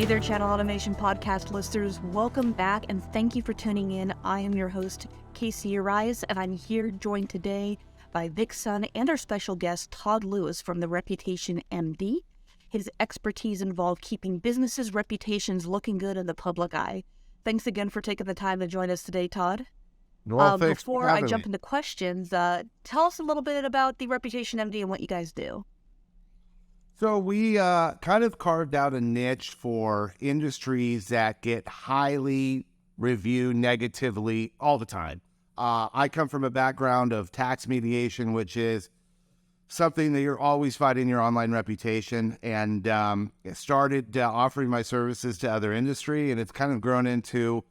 there, Channel Automation Podcast listeners. Welcome back, and thank you for tuning in. I am your host, Casey Arias, and I'm here joined today by Vic's son and our special guest, Todd Lewis from the Reputation MD. His expertise involved keeping businesses' reputations looking good in the public eye. Thanks again for taking the time to join us today, Todd. Well, thanks before I jump into questions, tell us a little bit about the Reputation MD and what you guys do. So we kind of carved out a niche for industries that get highly reviewed negatively all the time. I come from a background of tax mediation, which is something that you're always fighting your online reputation, and started offering my services to other industry, and it's kind of grown into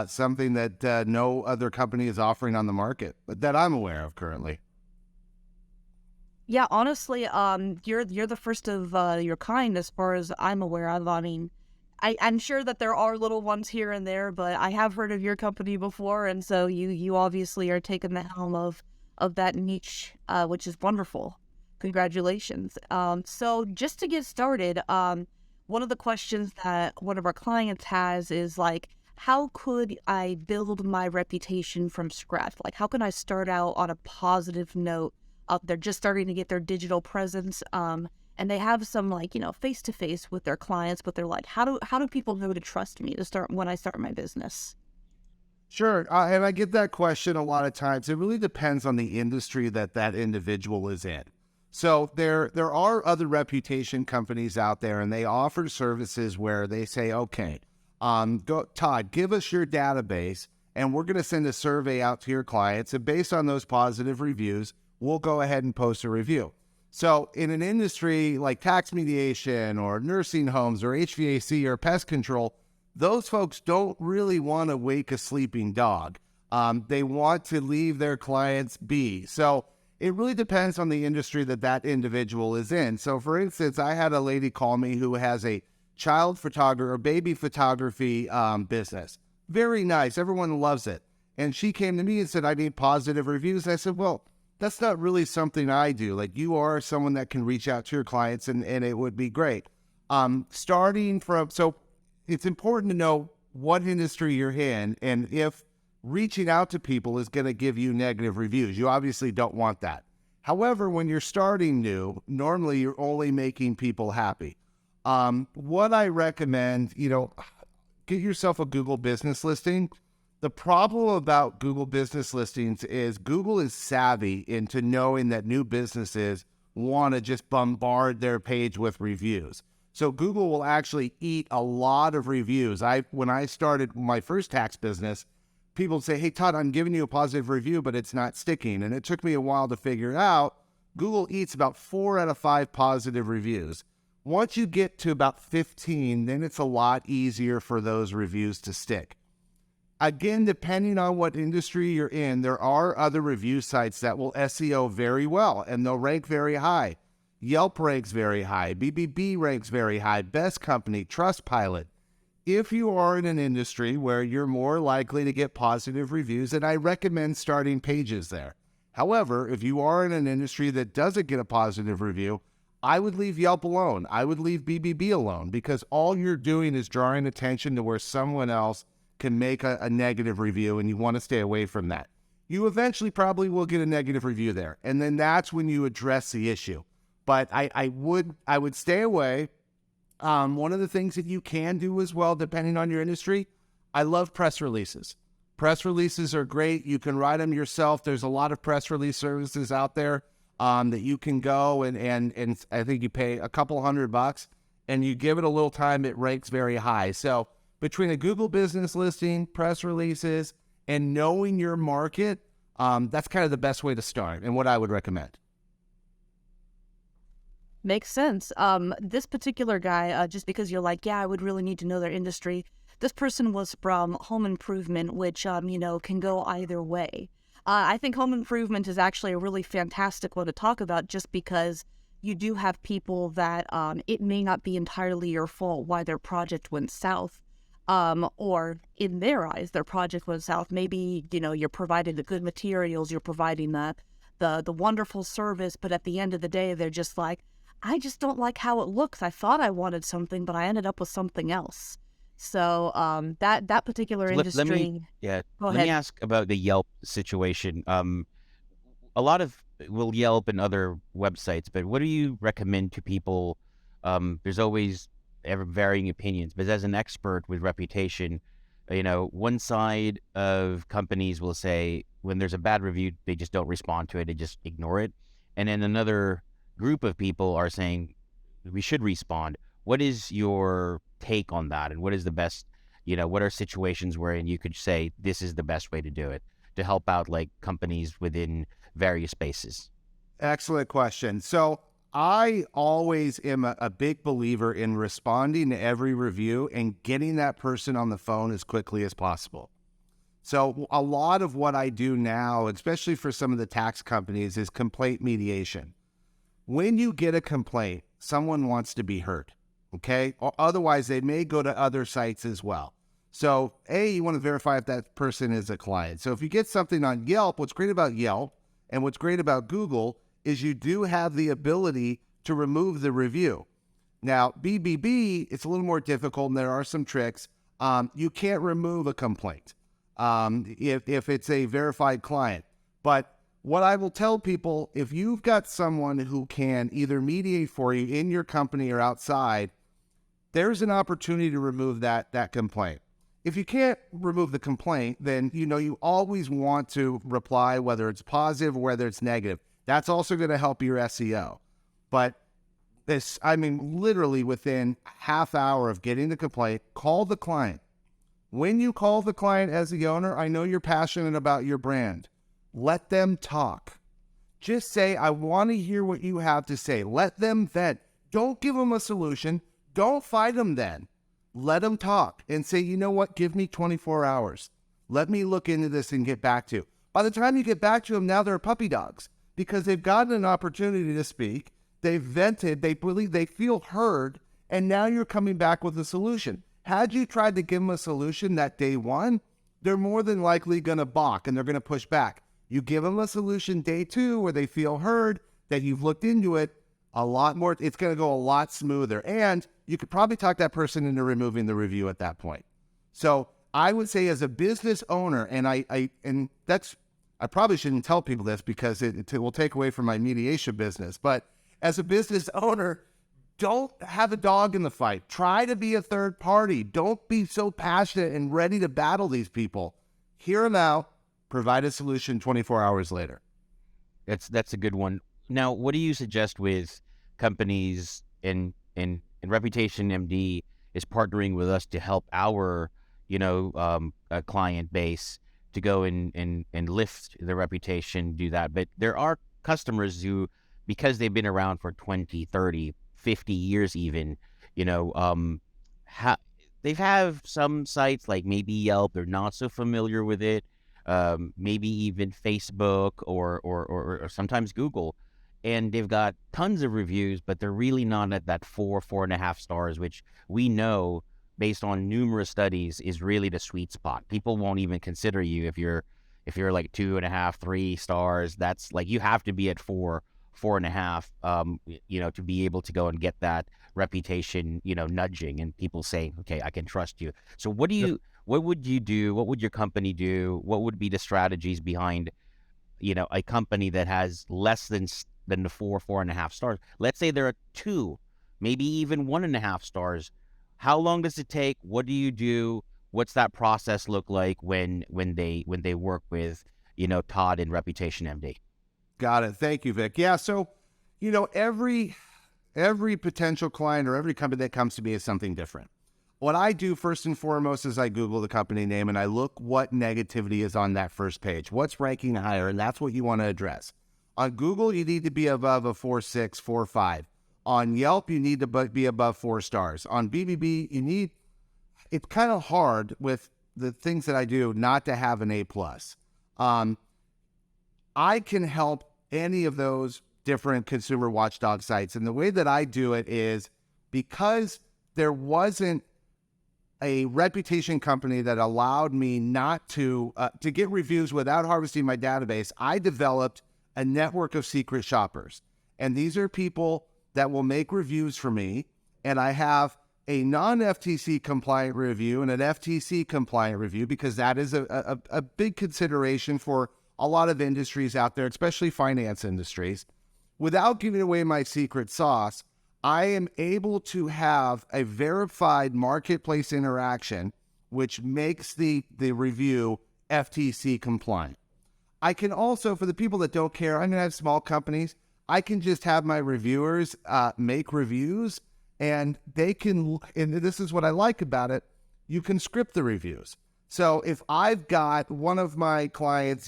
something that no other company is offering on the market, but that I'm aware of currently. Yeah, honestly, you're the first of your kind as far as I'm aware of. I mean, I'm sure that there are little ones here and there, but I have heard of your company before, and so you obviously are taking the helm of that niche, which is wonderful. Congratulations. So just to get started, one of the questions that one of our clients has is like, how could I build my reputation from scratch? Like, how can I start out on a positive note? They're just starting to get their digital presence, and they have some face-to-face with their clients, but they're like, how do people know to trust me to start when I start my business? Sure, and I get that question a lot of times. It really depends on the industry that individual is in. So there are other reputation companies out there, and they offer services where they say, okay, Todd, give us your database, and we're going to send a survey out to your clients, and based on those positive reviews, we'll go ahead and post a review. So in an industry like tax mediation or nursing homes or HVAC or pest control, those folks don't really want to wake a sleeping dog. They want to leave their clients be. So it really depends on the industry that individual is in. So for instance, I had a lady call me who has a child photography or baby photography business. Very nice. Everyone loves it. And she came to me and said, I need positive reviews. I said, well, that's not really something I do. Like, you are someone that can reach out to your clients, and it would be great. So it's important to know what industry you're in, and if reaching out to people is going to give you negative reviews. You obviously don't want that. However, when you're starting new, normally you're only making people happy. What I recommend, get yourself a Google business listing. The problem about Google business listings is Google is savvy into knowing that new businesses want to just bombard their page with reviews. So Google will actually eat a lot of reviews. When I started my first tax business, people say, hey, Todd, I'm giving you a positive review, but it's not sticking. And it took me a while to figure it out. Google eats about 4 out of 5 positive reviews. Once you get to about 15, then it's a lot easier for those reviews to stick. Again, depending on what industry you're in, there are other review sites that will SEO very well, and they'll rank very high. Yelp ranks very high. BBB ranks very high. Best Company, Trustpilot. If you are in an industry where you're more likely to get positive reviews, then I recommend starting pages there. However, if you are in an industry that doesn't get a positive review, I would leave Yelp alone. I would leave BBB alone, because all you're doing is drawing attention to where someone else can make a negative review, and you want to stay away from that. You eventually probably will get a negative review there, and then that's when you address the issue. But I would stay away. One of the things that you can do as well, depending on your industry, I love press releases. Press releases are great. You can write them yourself. There's a lot of press release services out there that you can go and I think you pay a couple $100 and you give it a little time, it ranks very high. So between a Google business listing, press releases, and knowing your market, that's kind of the best way to start and what I would recommend. Makes sense. This particular guy, just because you're like, yeah, I would really need to know their industry. This person was from home improvement, which, can go either way. I think home improvement is actually a really fantastic one to talk about, just because you do have people that it may not be entirely your fault why their project went south. Or in their eyes, their project went south. Maybe, you're providing the good materials, you're providing the wonderful service, but at the end of the day, they're just like, I just don't like how it looks. I thought I wanted something, but I ended up with something else. So that particular So let me industry. yeah, Go let me ahead. ask about the Yelp situation. A lot of will Yelp and other websites, but what do you recommend to people? There's always ever varying opinions, but as an expert with reputation, one side of companies will say when there's a bad review, they just don't respond to it, they just ignore it. And then another group of people are saying we should respond. What is your take on that? And what is the best, what are situations wherein you could say this is the best way to do it to help out like companies within various spaces? Excellent question. So I always am a big believer in responding to every review and getting that person on the phone as quickly as possible. So a lot of what I do now, especially for some of the tax companies, is complaint mediation. When you get a complaint, someone wants to be heard, okay? Or otherwise, they may go to other sites as well. So, A, you want to verify if that person is a client. So if you get something on Yelp, what's great about Yelp and what's great about Google is you do have the ability to remove the review. Now, BBB, it's a little more difficult, and there are some tricks. You can't remove a complaint if it's a verified client. But what I will tell people, if you've got someone who can either mediate for you in your company or outside, there's an opportunity to remove that complaint. If you can't remove the complaint, then you always want to reply, whether it's positive or whether it's negative. That's also going to help your SEO. But literally within half hour of getting the complaint, call the client. When you call the client as the owner, I know you're passionate about your brand. Let them talk. Just say, I want to hear what you have to say. Let them vent. Don't give them a solution. Don't fight them then. Let them talk and say, you know what? Give me 24 hours. Let me look into this and get back to you. By the time you get back to them, now they're puppy dogs because they've gotten an opportunity to speak. They've vented. They believe they feel heard. And now you're coming back with a solution. Had you tried to give them a solution that day one, they're more than likely going to balk and they're going to push back. You give them a solution day two where they feel heard, that you've looked into it a lot more. It's going to go a lot smoother. And you could probably talk that person into removing the review at that point. So I would say as a business owner, and I probably shouldn't tell people this because it will take away from my mediation business. But as a business owner, don't have a dog in the fight. Try to be a third party. Don't be so passionate and ready to battle these people. Hear them out. Provide a solution 24 hours later. That's a good one. Now, what do you suggest with companies and Reputation MD is partnering with us to help our, client base to go and lift their reputation, do that. But there are customers who, because they've been around for 20, 30, 50 years even, they have some sites like maybe Yelp, they're not so familiar with it. Maybe even Facebook or sometimes Google, and they've got tons of reviews, but they're really not at that 4.5 stars, which we know based on numerous studies is really the sweet spot. People won't even consider you if you're like 2.5, 3 stars. That's like you have to be at 4.5, to be able to go and get that reputation, nudging and people saying, okay, I can trust you. So what would you do? What would your company do? What would be the strategies behind, a company that has less than the 4.5 stars? Let's say there are 2, maybe even 1.5 stars. How long does it take? What do you do? What's that process look like when they work with, Todd in Reputation MD? Got it. Thank you, Vic. Yeah. So, every potential client or every company that comes to me is something different. What I do first and foremost is I Google the company name and I look what negativity is on that first page. What's ranking higher? And that's what you want to address. On Google, you need to be above a 4.6, 4.5. On Yelp, you need to be above 4 stars. On BBB, it's kind of hard with the things that I do not to have an A+. I can help any of those different consumer watchdog sites. And the way that I do it is because there wasn't a reputation company that allowed me not to get reviews without harvesting my database, I developed a network of secret shoppers. And these are people that will make reviews for me, and I have a non-FTC compliant review and an FTC compliant review, because that is a big consideration for a lot of industries out there, especially finance industries. Without giving away my secret sauce, I am able to have a verified marketplace interaction, which makes the review FTC compliant. I can also, for the people that don't care, I'm going to have small companies, I can just have my reviewers make reviews, and they can, and this is what I like about it, you can script the reviews. So if I've got one of my clients,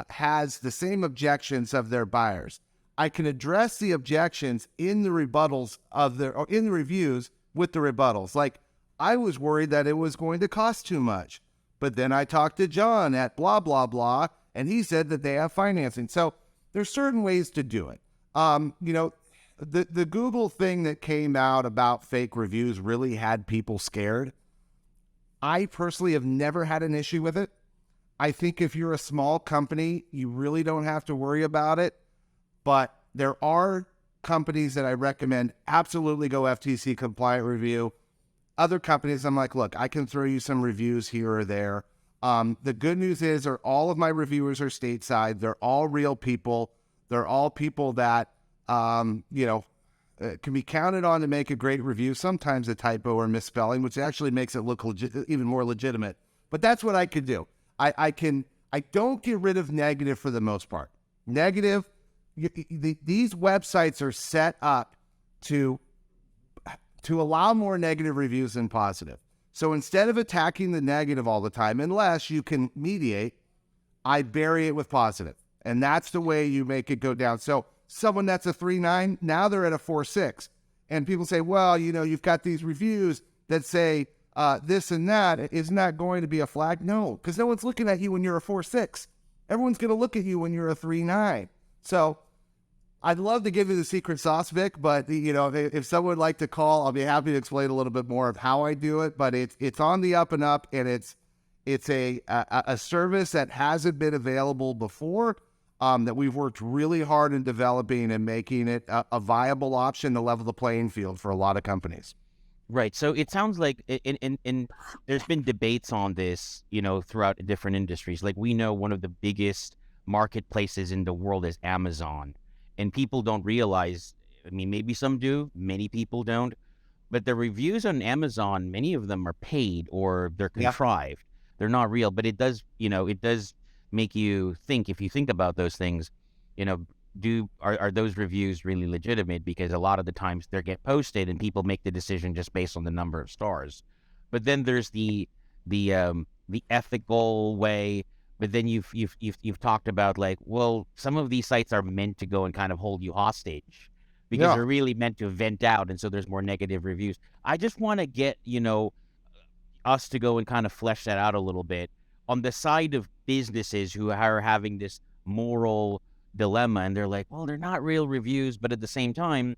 has the same objections of their buyers, I can address the objections in the rebuttals or in the reviews with the rebuttals. Like, I was worried that it was going to cost too much, but then I talked to John at blah, blah, blah, and he said that they have financing. So there's certain ways to do it. The Google thing that came out about fake reviews really had people scared. I personally have never had an issue with it. I think if you're a small company, you really don't have to worry about it. But there are companies that I recommend absolutely go FTC compliant review. Other companies, I'm like, look, I can throw you some reviews here or there. The good news is all of my reviewers are stateside. They're all real people. They're all people that can be counted on to make a great review. Sometimes a typo or misspelling, which actually makes it look even more legitimate. But that's what I could do. I don't get rid of negative for the most part. Negative, these websites are set up to allow more negative reviews than positive. So instead of attacking the negative all the time, unless you can mediate, I bury it with positive. And that's the way you make it go down. So someone that's a 3.9, now they're at a 4.6. And people say, well, you've got these reviews that say this and that. Isn't that going to be a flag? No, because no one's looking at you when you're a 4.6. Everyone's going to look at you when you're a 3.9. So I'd love to give you the secret sauce, Vic, but if someone would like to call, I'll be happy to explain a little bit more of how I do it. But it's on the up and up, and it's a service that hasn't been available before, that we've worked really hard in developing and making it a viable option to level the playing field for a lot of companies. Right. So it sounds like in there's been debates on this, throughout different industries. Like, we know one of the biggest marketplaces in the world is Amazon. And people don't realize, maybe some do, many people don't, but the reviews on Amazon, many of them are paid or they're contrived. Yeah. They're not real, but it does make you think, if you think about those things, are those reviews really legitimate? Because a lot of the times they get posted and people make the decision just based on the number of stars. But then there's the ethical way. But then you've talked about, like, well, some of these sites are meant to go and kind of hold you hostage because they're really meant to vent out, and so there's more negative reviews. I just want to get us to go and kind of flesh that out a little bit on the side of businesses who are having this moral dilemma, and they're like, well, they're not real reviews, but at the same time,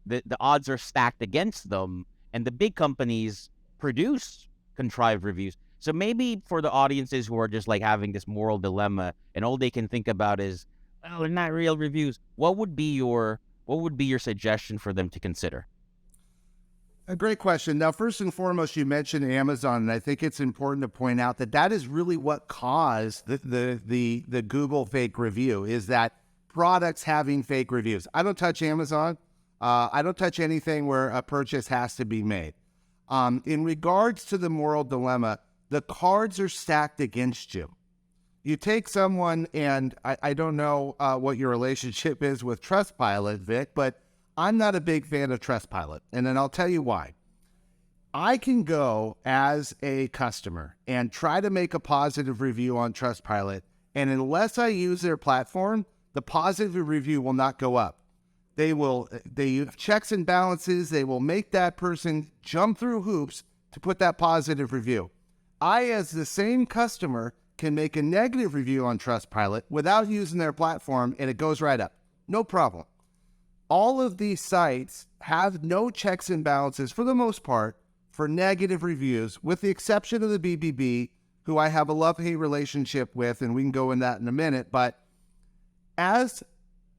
the odds are stacked against them, and the big companies produce contrived reviews. So maybe for the audiences who are just like having this moral dilemma and all they can think about is, well, they're not real reviews, what would be your suggestion for them to consider? A great question. Now, first and foremost, you mentioned Amazon, and I think it's important to point out that is really what caused the Google fake review, is that products having fake reviews. I don't touch Amazon. I don't touch anything where a purchase has to be made. In regards to the moral dilemma, the cards are stacked against you. You take someone, and I don't know what your relationship is with Trustpilot, Vic, but I'm not a big fan of Trustpilot, and then I'll tell you why. I can go as a customer and try to make a positive review on Trustpilot, and unless I use their platform, the positive review will not go up. They use checks and balances. They will make that person jump through hoops to put that positive review. I, as the same customer, can make a negative review on Trustpilot without using their platform, and it goes right up. No problem. All of these sites have no checks and balances, for the most part, for negative reviews, with the exception of the BBB, who I have a love-hate relationship with, and we can go in that in a minute. But as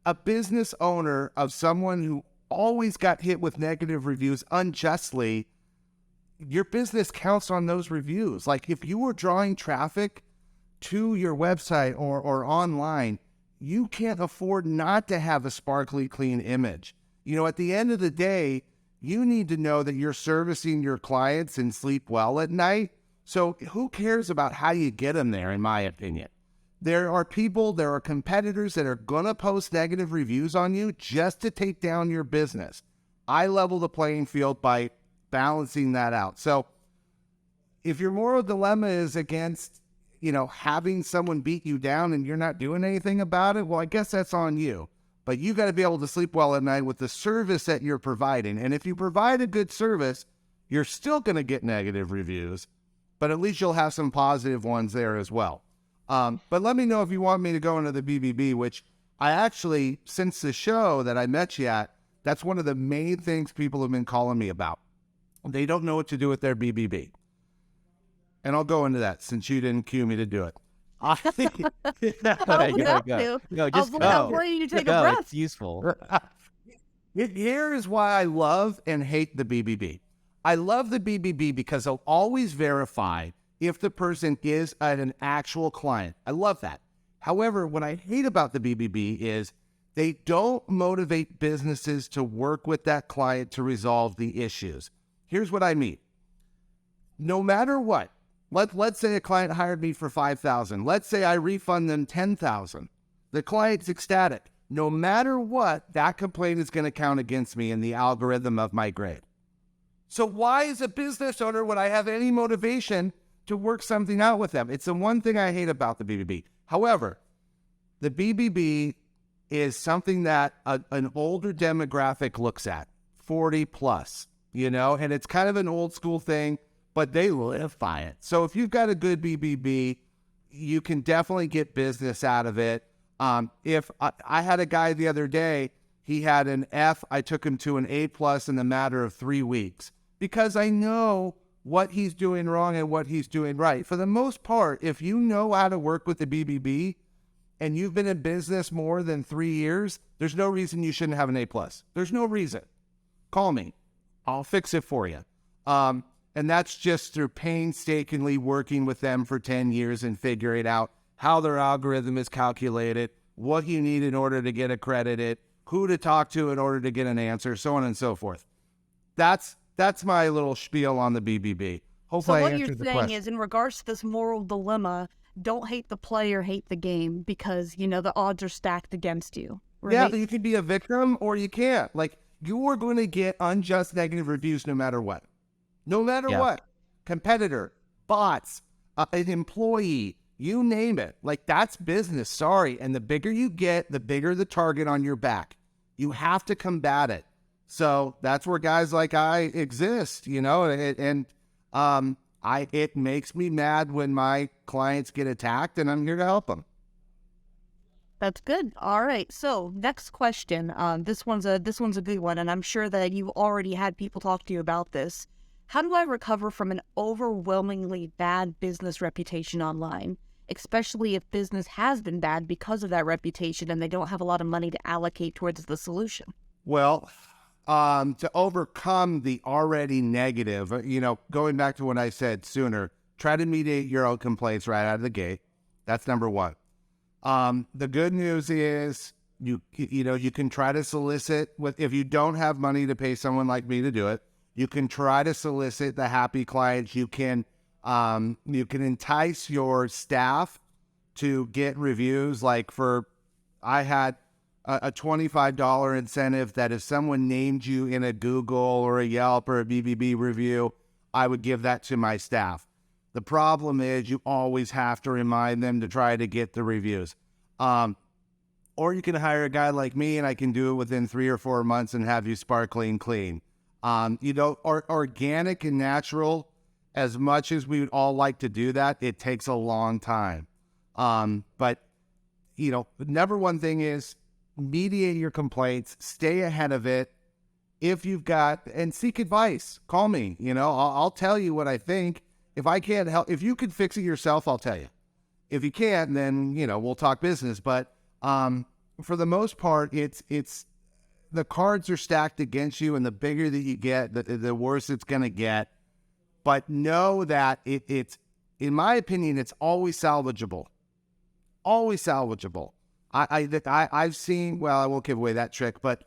a business owner of someone who always got hit with negative reviews unjustly, your business counts on those reviews. Like if you were drawing traffic to your website or online, you can't afford not to have a sparkly clean image. At the end of the day, you need to know that you're servicing your clients and sleep well at night. So who cares about how you get them there, in my opinion? There are competitors that are going to post negative reviews on you just to take down your business. I level the playing field by balancing that out. So if your moral dilemma is against, having someone beat you down and you're not doing anything about it, well, I guess that's on you. But you got to be able to sleep well at night with the service that you're providing. And if you provide a good service, you're still going to get negative reviews, but at least you'll have some positive ones there as well. But let me know if you want me to go into the BBB, which I actually, since the show that I met you at, that's one of the main things people have been calling me about. They don't know what to do with their BBB. And I'll go into that since you didn't cue me to do it. Oh, we have to. No, I'll look out for you to take a breath. It's useful. Here's why I love and hate the BBB. I love the BBB because they'll always verify if the person is an actual client. I love that. However, what I hate about the BBB is they don't motivate businesses to work with that client to resolve the issues. Here's what I mean. No matter what, let's say a client hired me for $5,000. Let's say I refund them $10,000. The client's ecstatic. No matter what, that complaint is going to count against me in the algorithm of my grade. So why, as a business owner, would I have any motivation to work something out with them? It's the one thing I hate about the BBB. However, the BBB is something that an older demographic looks at, 40 plus, and it's kind of an old school thing, but they live by it. So if you've got a good BBB, you can definitely get business out of it. If I had a guy the other day, he had an F, I took him to an A plus in the matter of 3 weeks because I know what he's doing wrong and what he's doing right. For the most part, if you know how to work with the BBB and you've been in business more than 3 years, there's no reason you shouldn't have an A plus. There's no reason. Call me. I'll fix it for you. And that's just through painstakingly working with them for 10 years and figuring out how their algorithm is calculated, what you need in order to get accredited, who to talk to in order to get an answer, so on and so forth. That's my little spiel on the BBB. Hopefully, so I what answered you're the saying question. is, in regards to this moral dilemma, don't hate the player, hate the game, because the odds are stacked against you. Right? Yeah, you can be a victim or you can't. Like, you are going to get unjust negative reviews no matter what. No matter what. Competitor, bots, an employee, you name it. Like, that's business. Sorry. And the bigger you get, the bigger the target on your back. You have to combat it. So that's where guys like I exist, and it makes me mad when my clients get attacked, and I'm here to help them. That's good. All right. So next question. This one's a good one, and I'm sure that you've already had people talk to you about this. How do I recover from an overwhelmingly bad business reputation online, especially if business has been bad because of that reputation and they don't have a lot of money to allocate towards the solution? Well, to overcome the already negative, going back to what I said sooner, try to mediate your own complaints right out of the gate. That's number one. The good news is you can try to solicit if you don't have money to pay someone like me to do it. You can try to solicit the happy clients. You can entice your staff to get reviews. Like I had a $25 incentive that if someone named you in a Google or a Yelp or a BBB review, I would give that to my staff. The problem is you always have to remind them to try to get the reviews. Or you can hire a guy like me and I can do it within 3 or 4 months and have you sparkling clean. Organic and natural, as much as we would all like to do that, it takes a long time. But number one thing is mediate your complaints, stay ahead of it. If you've got, and seek advice, call me, I'll tell you what I think. If I can't help, if you can fix it yourself, I'll tell you. If you can't, then, we'll talk business. But, for the most part, it's the cards are stacked against you, and the bigger that you get, the worse it's going to get. But know that it's, in my opinion, it's always salvageable. Always salvageable. I've seen, well, I won't give away that trick, but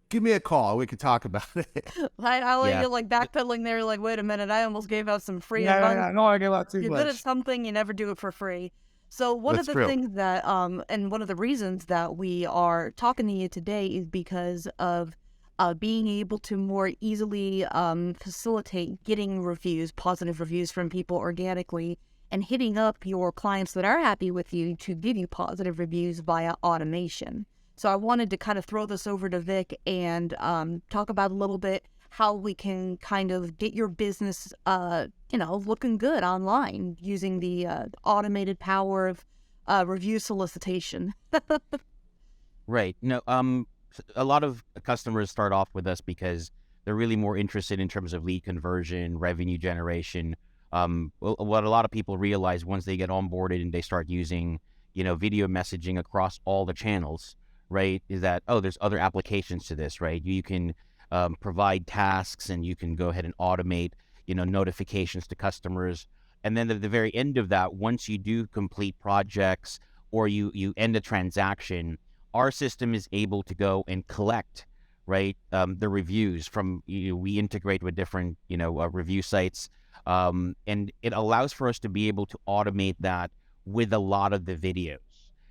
give me a call. We could talk about it. I like Yeah. you like backpedaling there. Like, wait a minute, I almost gave out some free Yeah, advice. no, I gave out too You're good at much. something, you never do it for free. So one That's of the true. things that, and one of the reasons that we are talking to you today is because of being able to more easily facilitate getting reviews, positive reviews from people organically, and hitting up your clients that are happy with you to give you positive reviews via automation. So I wanted to kind of throw this over to Vic and talk about a little bit how we can kind of get your business, looking good online using the automated power of review solicitation. Right. No, a lot of customers start off with us because they're really more interested in terms of lead conversion, revenue generation. What a lot of people realize once they get onboarded and they start using, video messaging across all the channels, right, is that, oh, there's other applications to this, right? You can provide tasks, and you can go ahead and automate, notifications to customers. And then at the very end of that, once you do complete projects or you end a transaction, our system is able to go and collect, right, the reviews from, we integrate with different, review sites. And it allows for us to be able to automate that with a lot of the videos.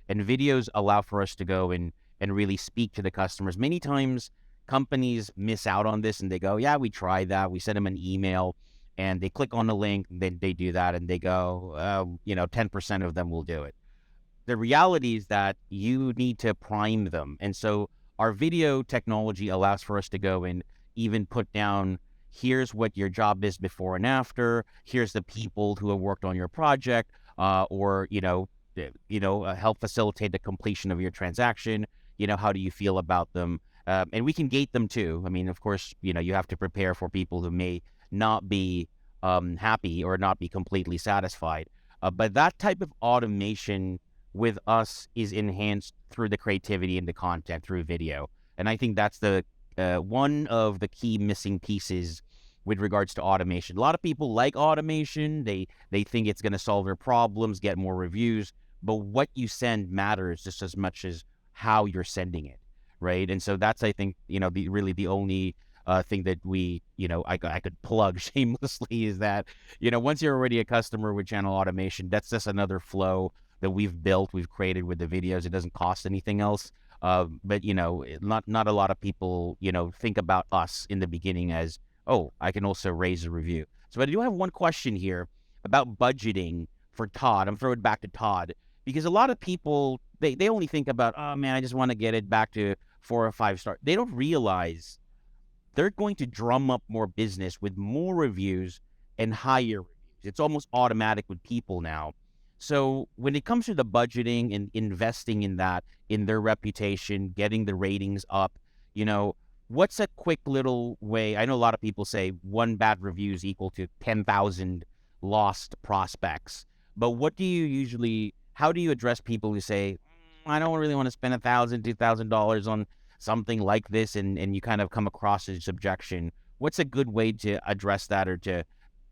And videos allow for us to go and really speak to the customers. Many times companies miss out on this and they go, yeah, we tried that. We sent them an email and they click on the link, and then they do that and they go, 10% of them will do it. The reality is that you need to prime them. And so our video technology allows for us to go and even put down, here's what your job is before and after, here's the people who have worked on your project, or help facilitate the completion of your transaction. How do you feel about them? And we can gate them too. I mean, of course, you have to prepare for people who may not be happy or not be completely satisfied. But that type of automation with us is enhanced through the creativity and the content through video. And I think that's the one of the key missing pieces with regards to automation. A lot of people like automation. They think it's going to solve their problems, get more reviews, but what you send matters just as much as how you're sending it, right? And so that's, I think, the only thing that we, I could plug shamelessly is that, once you're already a customer with channel automation, that's just another flow that we've created with the videos. It doesn't cost anything else. But not a lot of people, think about us in the beginning as, oh, I can also raise a review. So I do have one question here about budgeting for Todd. I'm throwing it back to Todd because a lot of people, they only think about, oh man, I just want to get it back to 4 or 5 stars. They don't realize they're going to drum up more business with more reviews and higher reviews. It's almost automatic with people now. So when it comes to the budgeting and investing in that, in their reputation, getting the ratings up, what's a quick little way? I know a lot of people say one bad review is equal to 10,000 lost prospects. But how do you address people who say, I don't really want to spend $1,000, $2,000 on something like this, and you kind of come across as objection? What's a good way to address that, or to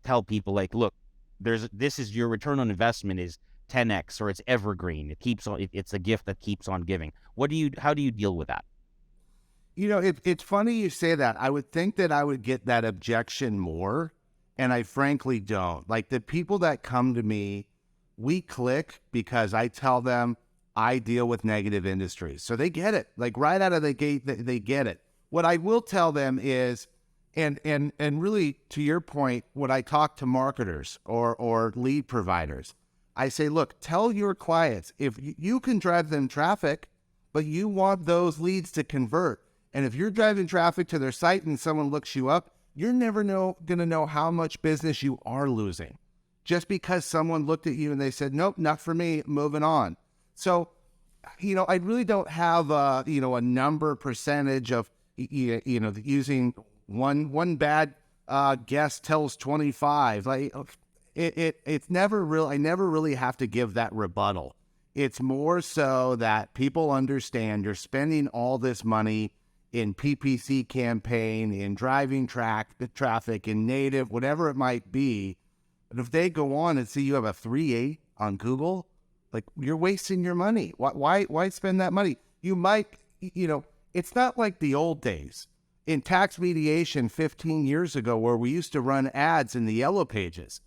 tell people like, look, this is your return on investment is 10x, or it's evergreen. It keeps on. It's a gift that keeps on giving. How do you deal with that? It's funny you say that. I would think that I would get that objection more, and I frankly don't. Like the people that come to me, we click because I tell them I deal with negative industries. So they get it. Like right out of the gate, they get it. What I will tell them is, and really to your point, when I talk to marketers or lead providers, I say, look, tell your clients, if you can drive them traffic, but you want those leads to convert. And if you're driving traffic to their site and someone looks you up, you're never going to know how much business you are losing just because someone looked at you and they said, nope, not for me, moving on. So, I really don't have a number percentage of, using one bad guest tells 25. Like it's never real. I never really have to give that rebuttal. It's more so that people understand you're spending all this money in PPC campaign, in driving traffic, in native, whatever it might be. But if they go on and see you have a 3.8 on Google, like, you're wasting your money. Why spend that money? You might, it's not like the old days in tax mediation 15 years ago where we used to run ads in the yellow pages.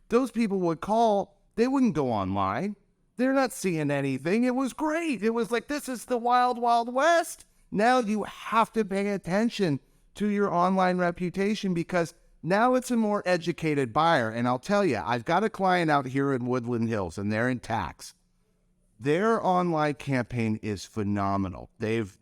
Those people would call, they wouldn't go online. They're not seeing anything. It was great. It was like, this is the wild, wild west. Now you have to pay attention to your online reputation because now it's a more educated buyer. And I'll tell you, I've got a client out here in Woodland Hills and they're in tax. Their online campaign is phenomenal. They've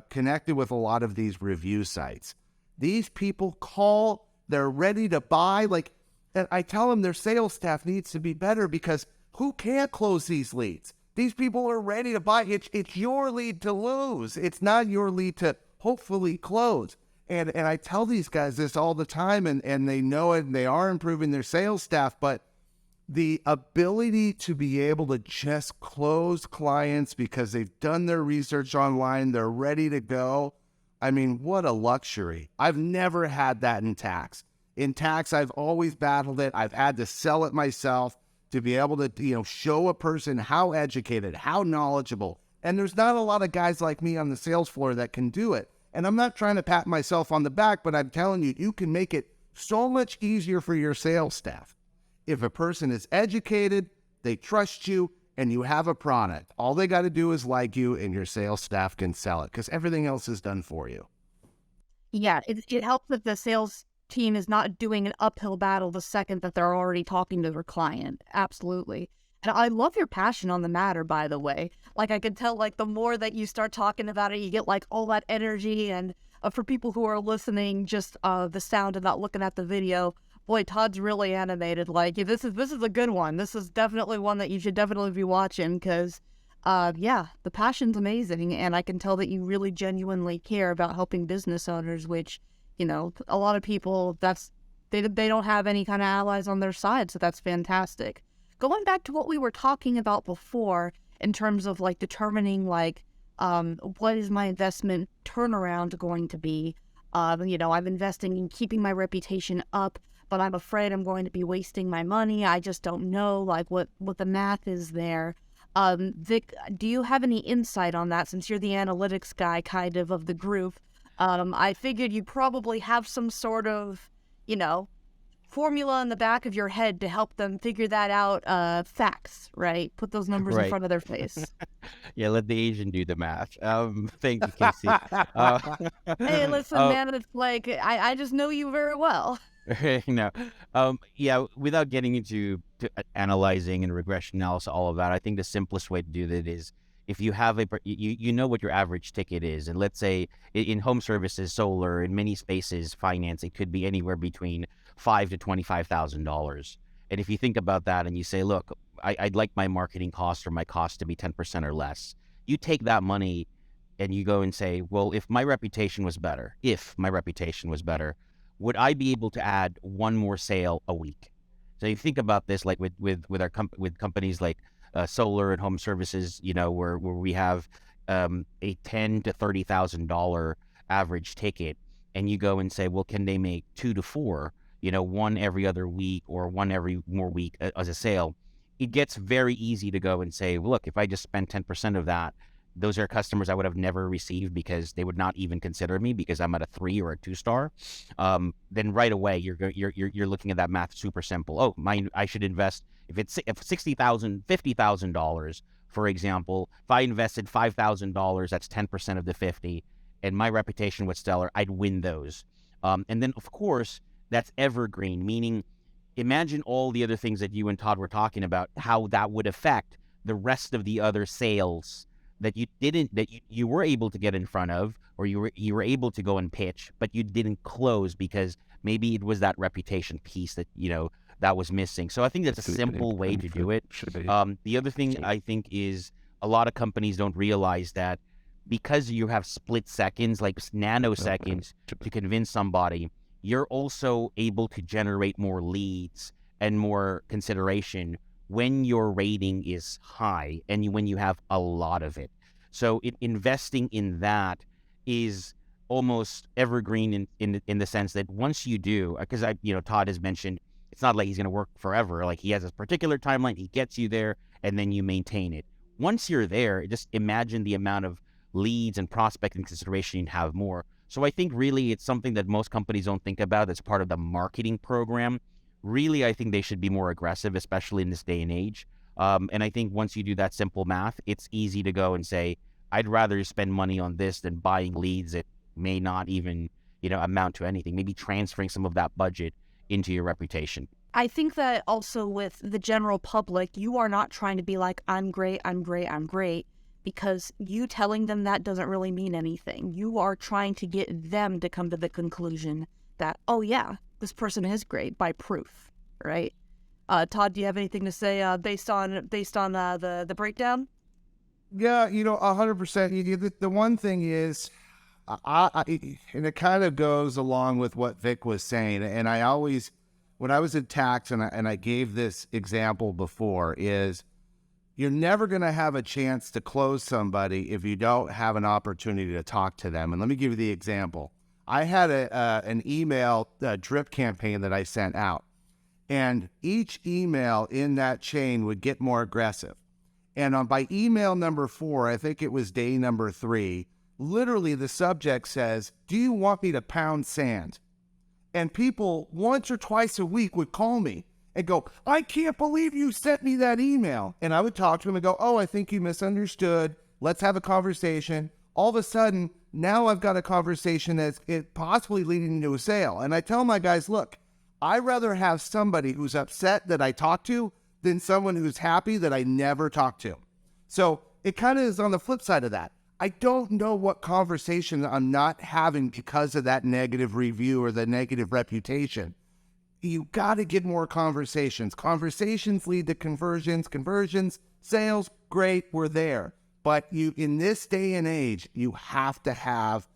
connected with a lot of these review sites. These people call, they're ready to buy. Like, and I tell them their sales staff needs to be better because who can't close these leads? These people are ready to buy. It's your lead to lose. It's not your lead to hopefully close. And I tell these guys this all the time, and they know it, and they are improving their sales staff, but the ability to be able to just close clients because they've done their research online, they're ready to go. I mean, what a luxury. I've never had that in tax. In tax, I've always battled it. I've had to sell it myself to be able to, show a person how educated, how knowledgeable. And there's not a lot of guys like me on the sales floor that can do it. And I'm not trying to pat myself on the back, but I'm telling you, you can make it so much easier for your sales staff. If a person is educated, they trust you, and you have a product, all they got to do is like you, and your sales staff can sell it because everything else is done for you. Yeah, it helps that the sales team is not doing an uphill battle the second that they're already talking to their client. Absolutely. And I love your passion on the matter, by the way. Like, I could tell, like, the more that you start talking about it, you get, like, all that energy. And for people who are listening, just the sound and not looking at the video, boy, Todd's really animated. Like, this is a good one. This is definitely one that you should definitely be watching because, yeah, the passion's amazing. And I can tell that you really genuinely care about helping business owners, which, a lot of people, they don't have any kind of allies on their side. So that's fantastic. Going back to what we were talking about before in terms of, like, determining, like, what is my investment turnaround going to be? I'm investing in keeping my reputation up, but I'm afraid I'm going to be wasting my money. I just don't know, like, what the math is there. Vic, do you have any insight on that since you're the analytics guy kind of the group? I figured you probably have some sort of, formula in the back of your head to help them figure that out. Facts, right? Put those numbers in Right. front of their face. Yeah, let the Asian do the math. Thank you, Casey. Hey, listen, uh, man, it's like, I just know you very well. no, yeah. Without getting into analyzing and regression analysis, all of that, I think the simplest way to do that is if you have you know what your average ticket is, and let's say in home services, solar, in many spaces, finance, it could be anywhere between $5,000 to $25,000. And if you think about that and you say, look, I'd like my marketing cost or my cost to be 10% or less, you take that money and you go and say, well, if my reputation was better, would I be able to add one more sale a week? So you think about this, like with with companies like solar and home services, where we have a $10,000 to $30,000 average ticket, and you go and say, well, can they make 2 to 4, one every other week or one every more week as a sale? It gets very easy to go and say, well, look, if I just spend 10% of that, those are customers I would have never received because they would not even consider me because I'm at a 3 or a 2-star. Then right away you're looking at that math super simple. Oh, I should invest if $60,000, $50,000, for example. If I invested $5,000, that's 10% of the 50, and my reputation was stellar, I'd win those. And then of course that's evergreen, meaning imagine all the other things that you and Todd were talking about, how that would affect the rest of the other sales that you were able to get in front of, or you were able to go and pitch, but you didn't close because maybe it was that reputation piece that that was missing. So I think that's a simple way to do it. The other thing I think is a lot of companies don't realize that because you have split seconds, like nanoseconds, to convince somebody, you're also able to generate more leads and more consideration when your rating is high and when you have a lot of it. So investing in that is almost evergreen in the sense that once you do, because Todd has mentioned, it's not like he's going to work forever. Like, he has a particular timeline, he gets you there, and then you maintain it. Once you're there, just imagine the amount of leads and prospecting consideration you'd have more. So I think really it's something that most companies don't think about as part of the marketing program. Really, I think they should be more aggressive, especially in this day and age. And I think once you do that simple math, it's easy to go and say, I'd rather spend money on this than buying leads that may not even, amount to anything. Maybe transferring some of that budget into your reputation. I think that also with the general public, you are not trying to be like, I'm great, I'm great, I'm great, because you telling them that doesn't really mean anything. You are trying to get them to come to the conclusion that, oh yeah, this person is great by proof, right? Todd, do you have anything to say based on the breakdown? Yeah, 100%. The one thing is, and it kind of goes along with what Vic was saying, and I always, when I was in tax, and I gave this example before, is you're never going to have a chance to close somebody if you don't have an opportunity to talk to them. And let me give you the example. I had an email drip campaign that I sent out, and each email in that chain would get more aggressive. And by email number 4, I think it was day number 3, literally the subject says, do you want me to pound sand? And people once or twice a week would call me and go, I can't believe you sent me that email. And I would talk to them and go, oh, I think you misunderstood. Let's have a conversation. All of a sudden, now I've got a conversation that's possibly leading to a sale. And I tell my guys, look, I'd rather have somebody who's upset that I talked to than someone who's happy that I never talked to. So it kind of is on the flip side of that. I don't know what conversation I'm not having because of that negative review or the negative reputation. You got to get more conversations. Conversations lead to conversions. Conversions, sales, great, we're there. But in this day and age, you have to have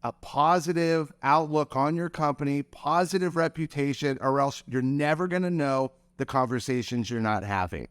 a positive outlook on your company, positive reputation, or else you're never going to know the conversations you're not having.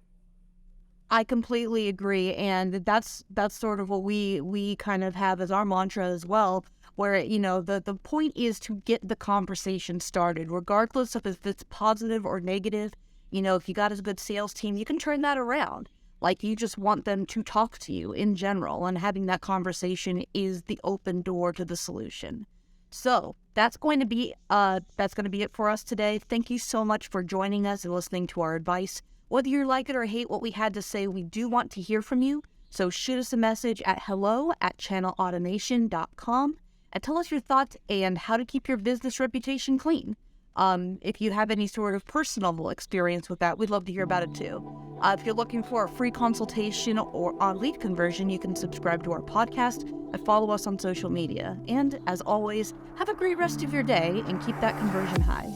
I completely agree, and that's sort of what we kind of have as our mantra as well, where, the point is to get the conversation started, regardless of if it's positive or negative. If you got a good sales team, you can turn that around. Like, you just want them to talk to you in general, and having that conversation is the open door to the solution. So that's going to be it for us today. Thank you so much for joining us and listening to our advice. Whether you like it or hate what we had to say, we do want to hear from you. So shoot us a message at hello@channelautomation.com and tell us your thoughts and how to keep your business reputation clean. If you have any sort of personal experience with that, we'd love to hear about it too. If you're looking for a free consultation or on lead conversion, you can subscribe to our podcast and follow us on social media. And as always, have a great rest of your day and keep that conversion high.